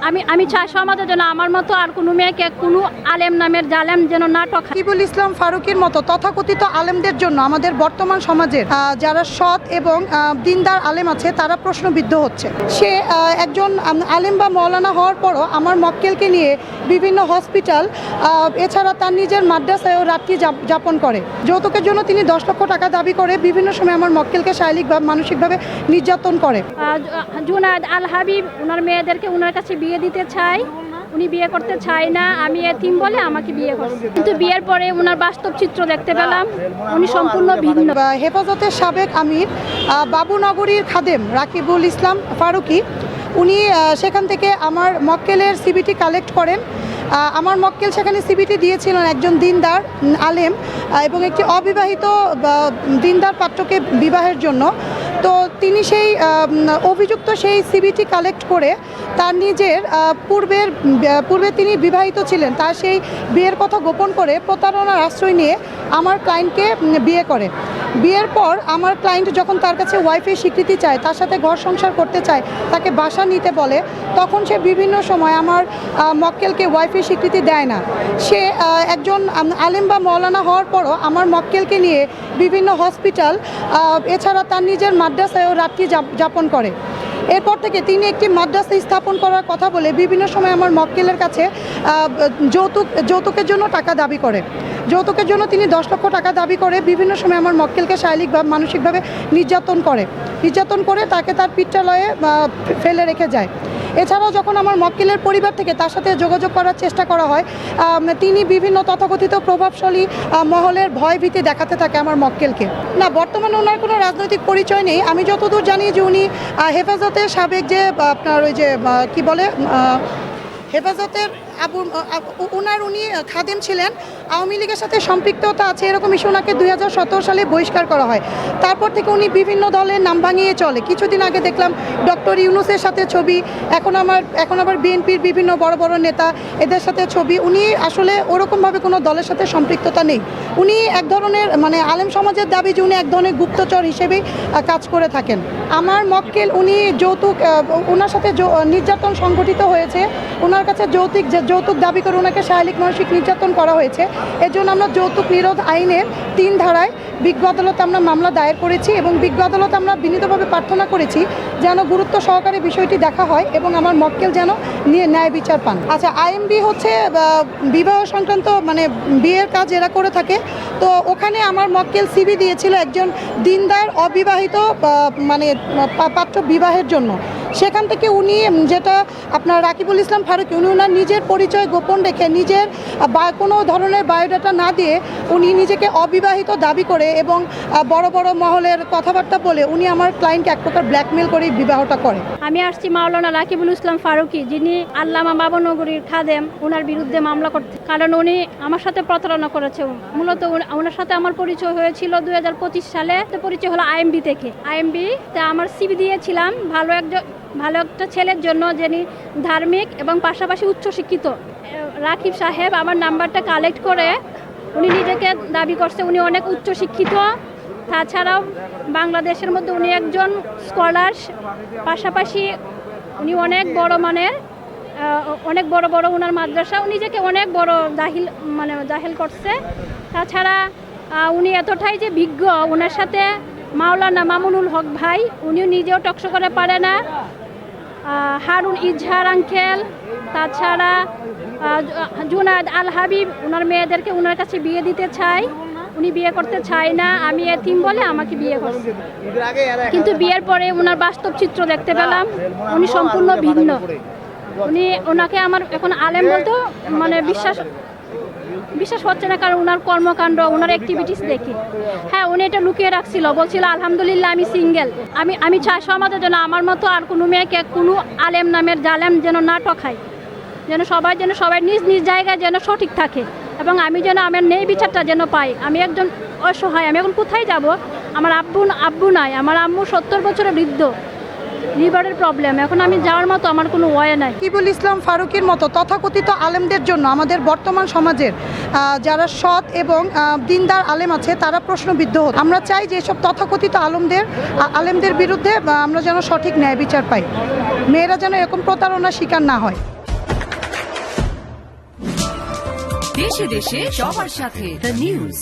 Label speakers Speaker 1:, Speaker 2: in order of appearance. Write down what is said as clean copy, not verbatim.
Speaker 1: আমি আমি চাই সমাজের জন্য আমার মতো আর কোনো মেয়েকে কোনো আলেম নামের জালেম যেন না ঠকায়।
Speaker 2: রাকিবুল ইসলাম ফারুকীর মতো তথাকথিত আলেমদের জন্য আমাদের বর্তমান সমাজের যারা সৎ এবং দিনদার আলেম আছে তারা প্রশ্নবিদ্ধ হচ্ছে। সে একজন আলেম বা মৌলানা হওয়ার পরও আমার মক্কেলকে নিয়ে বিভিন্ন হসপিটাল এছাড়া তার নিজের মাদ্রাসায়ও রাত্রি যাপন করে। যৌতুকের জন্য তিনি 10 লক্ষ টাকা দাবি করে বিভিন্ন সময় আমার মক্কেলকে শারীরিকভাবে মানসিকভাবে নির্যাতন করে।
Speaker 1: জুনায়েদ আল হাবিব ওনার মেয়েদেরকে ওনার কাছে বিয়ে দিতে চায়, উনি বিয়ে করতে চায় না, আমি এতিম বলে আমাকে বিয়ে করছে। কিন্তু বিয়ের পরে ওনার বাস্তব চিত্র দেখতে পেলাম, উনি সম্পূর্ণ ভিন্ন।
Speaker 2: হেফাজতের সাবেক আমির বাবুনগরীর খাদেম রাকিবুল ইসলাম ফারুকী উনি সেখান থেকে আমার মক্কেলের সিবিটি কালেক্ট করেন। আমার মক্কেল সেখানে সিবিটি দিয়েছিলেন একজন দিনদার আলেম এবং একটি অবিবাহিত দিনদার পাত্রকে বিবাহের জন্য। তো তিনি সেই অভিযুক্ত সেই সিবিটি কালেক্ট করে তার নিজের পূর্বে তিনি বিবাহিত ছিলেন তার সেই বিয়ের কথা গোপন করে প্রতারণার আশ্রয় নিয়ে আমার ক্লায়েন্টকে বিয়ে করে। বিয়ের পর আমার ক্লায়েন্ট যখন তার কাছে ওয়াইফের স্বীকৃতি চায়, তার সাথে ঘর সংসার করতে চায়, তাকে বাসা নিতে বলে, তখন সে বিভিন্ন সময় আমার মক্কেলকে ওয়াইফের স্বীকৃতি দেয় না। সে একজন আলেম বা মৌলানা হওয়ার পরও আমার মক্কেলকে নিয়ে বিভিন্ন হসপিটাল এছাড়া তার নিজের মাদ্রাসায়ও রাত্রি যাপন করে। এরপর থেকে তিনি একটি মাদ্রাসা স্থাপন করার কথা বলে বিভিন্ন সময় আমার মক্কেলের কাছে যৌতুকের জন্য টাকা দাবি করে। যৌতুকের জন্য তিনি 10 লক্ষ টাকা দাবি করে বিভিন্ন সময় আমার মক্কেলকে শারীরিকভাবে মানসিকভাবে নির্যাতন করে তাকে তার পিত্রালয়ে ফেলে রেখে যায়। এছাড়াও যখন আমার মক্কেলের পরিবার থেকে তার সাথে যোগাযোগ করার চেষ্টা করা হয়, তিনি বিভিন্ন তথাকথিত প্রভাবশালী মহলের ভয়ভীতি দেখাতে থাকে আমার মক্কেলকে। না, বর্তমানে ওনার কোনো রাজনৈতিক পরিচয় নেই। আমি যতদূর জানি যে উনি হেফাজতের সাবেক যে আপনার ওই যে কি বলে হেফাজতের উনি খাদেম ছিলেন, আওয়ামী লীগের সাথে সম্পৃক্ততা আছে এরকম ইস্যু ওনাকে 2017 সালে বহিষ্কার করা হয়। তারপর থেকে উনি বিভিন্ন দলের নাম ভাঙিয়ে চলে। কিছুদিন আগে দেখলাম ডক্টর ইউনূসের সাথে ছবি, এখন আবার বিএনপির বিভিন্ন বড় বড় নেতা এদের সাথে ছবি। উনি আসলে ওরকমভাবে কোনো দলের সাথে সম্পৃক্ততা নেই। উনি এক ধরনের আলেম সমাজের দাবি যে উনি এক ধরনের গুপ্তচর হিসেবেই কাজ করে থাকেন। আমার মক্কেল উনি ওনার সাথে নির্যাতন সংঘটিত হয়েছে, ওনার কাছে যৌতুক দাবি করে ওনাকে শারীরিক মানসিক নির্যাতন করা হয়েছে। এর জন্য আমরা যৌতুক নিরোধ আইনের 3 ধারায় বিজ্ঞ আদালতে আমরা মামলা দায়ের করেছি এবং বিজ্ঞ আদালতে আমরা বিনীতভাবে প্রার্থনা করেছি যেন গুরুত্ব সহকারে বিষয়টি দেখা হয় এবং আমার মক্কেল যেন ন্যায় বিচার পান। আচ্ছা, আইএমবি হচ্ছে বিবাহ সংক্রান্ত বিয়ের কাজ এরা করে থাকে। তো ওখানে আমার মক্কেল সিবি দিয়েছিল একজন দিনদার অবিবাহিত পাত্র বিবাহের জন্য। সেখান থেকে উনি যেটা আপনার রাকিবুল ইসলাম ফারুকী উনি ওনার নিজের পরিচয় গোপন রেখে নিজের কোনো ধরনের বায়োডাটা না দিয়ে উনি নিজেকে অবিবাহিত দাবি করে এবং বড় বড় মহলের কথাবার্তা বলে উনি আমার ক্লায়েন্টকে এক প্রকার ব্ল্যাকমেল করে বিবাহটা করে।
Speaker 1: আমি আসছি মাওলানা রাকিবুল ইসলাম ফারুকী, যিনি আল্লামা বাবুনগরীর খাদেম, ওনার বিরুদ্ধে মামলা করতে, কারণ উনি আমার সাথে প্রতারণা করেছে। মূলত ওনার সাথে আমার পরিচয় হয়েছিল 2025 সালে। তো পরিচয় হলো আইএমবি থেকে। আইএমবিতে আমার সিবি দিয়েছিলাম ভালো একটা ছেলের জন্য, যিনি ধার্মিক এবং পাশাপাশি উচ্চশিক্ষিত। রাকিব সাহেব আমার নাম্বারটা কালেক্ট করে উনি নিজেকে দাবি করছে উনি অনেক উচ্চশিক্ষিত। তাছাড়াও বাংলাদেশের মধ্যে উনি একজন স্কলার, পাশাপাশি উনি অনেক বড় মানের অনেক বড় বড় ওনার মাদ্রাসা, উনি নিজেকে অনেক বড় জাহিল করছে। তাছাড়া উনি এতটাই যে বিজ্ঞ, ওনার সাথে মাওলানা মামুনুল হক ভাই উনিও নিজেও টকশো করে পারে না, হারুন ইজহার আঙ্কেল, তাছাড়া জুনায়েদ আল হাবিব ওনার মেয়েদেরকে ওনার কাছে বিয়ে দিতে চায়, উনি বিয়ে করতে চায় না, আমি এতিম বলে আমাকে বিয়ে করছে। কিন্তু বিয়ের পরে ওনার বাস্তব চিত্র দেখতে পেলাম, উনি সম্পূর্ণ ভিন্ন। ওনাকে আমার এখন আলেম বলতেও বিশ্বাস হচ্ছে না, কারণ ওনার কর্মকাণ্ড, ওনার অ্যাক্টিভিটিস দেখি। হ্যাঁ, উনি এটা লুকিয়ে রাখছিল, বলছিল আলহামদুলিল্লাহ আমি সিঙ্গেল। আমি চাই সমাজের জন্য আমার মতো আর কোনো মেয়েকে কোনো আলেম নামের জালেম যেন না ঠকায়, যেন সবাই নিজ নিজ জায়গায় যেন সঠিক থাকে এবং আমি যেন আমার ন্যায় বিচারটা যেন পাই। আমি একজন অসহায়, আমি এখন কোথায় যাব? আমার আব্বু নাই, আমার আম্মু 70 বছরের বৃদ্ধ। লিভারের প্রবলেম। এখন আমি যাওয়ার মতো আমার কোনো ওয়ে নাই।
Speaker 2: রাকিবুল ইসলাম ফারুকীর মতো তথাকথিত আলেমদের জন্য আমাদের বর্তমান সমাজের যারা সৎ এবং দিনদার আলেম আছে তারা প্রশ্নবিদ্ধ হতো। আমরা চাই যে এসব তথাকথিত আলেমদের বিরুদ্ধে আমরা যেন সঠিক ন্যায় বিচার পাই, মেয়েরা যেন এরকম প্রতারণার শিকার না হয়।
Speaker 3: দেশে দেশে সবার সাথে দ্য নিউজ।